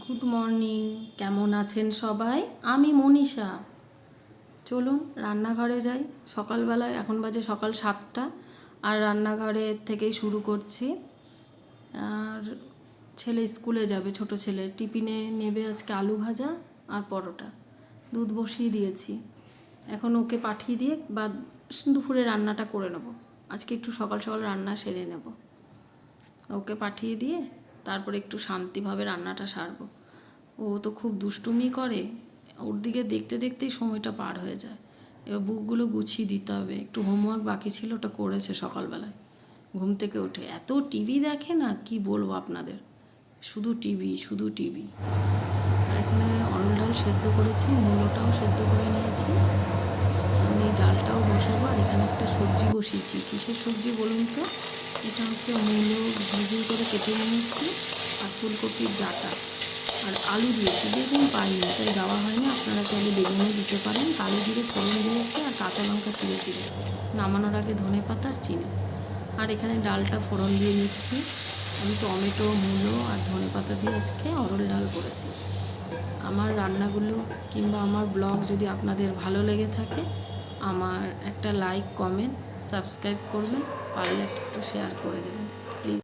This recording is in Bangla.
গুড মর্নিং, কেমন আছেন সবাই? আমি মনীষা। চলুন রান্নাঘরে যাই। সকালবেলায় এখন বাজে সকাল 7টা, আর রান্নাঘরে থেকেই শুরু করছি। আর ছেলে স্কুলে যাবে, ছোট ছেলে টিফিনে নেবে আজকে আলু ভাজা আর পরোটা। দুধ বসিয়ে দিয়েছি, এখন ওকে পাঠিয়ে দিয়ে বা দুপুরে রান্নাটা করে নেব। আজকে একটু সকাল সকাল রান্না সেরে নেব, ওকে পাঠিয়ে দিয়ে তারপরে একটু শান্তিভাবে রান্নাটা সারবো। ও তো খুব দুষ্টুমি করে, ওর দিকে দেখতে দেখতেই সময়টা পার হয়ে যায়। এবার বুকগুলো গুছিয়ে দিতে হবে, একটু হোমওয়ার্ক বাকি ছিল, ওটা করেছে সকালবেলায় ঘুম থেকে উঠে। এত টিভি দেখে না, কি বলবো আপনাদের, শুধু টিভি শুধু টিভি। আর এখানে অরল ডাল সেদ্ধ করেছি, মূলোটাও সেদ্ধ করে নিয়েছি, আমি ডালটাও বসাবো। আর এখানে একটা সবজি বসিয়েছি। কিসের সবজি বলুন তো? এটা হচ্ছে মূলো ঝুড়ি করে কেটে নিয়েছি, আর ফুলকপির ডাঁটা আর আলু দিয়েছি। বেগুন পাইনি তাই দেওয়া হয়নি, আপনারা চাইলে বেগুনও দিতে পারেন। কালো জিরে ফোড়ন দিয়েছি আর কাঁচা লঙ্কা চিড়ে নামানোর আগে ধনেপাতা আর চিনি। আর এখানে ডালটা ফোড়ন দিয়ে নিচ্ছি। আমি টমেটো, মূলো আর ধনেপাতা দিয়ে আজকে অরল ডাল করেছি। আমার রান্নাগুলো কিংবা আমার ব্লগ যদি আপনাদের ভালো লেগে থাকে, আমার একটা লাইক, কমেন্ট, সাবস্ক্রাইব করবেন, পারলে একটু শেয়ার করে দেবেন।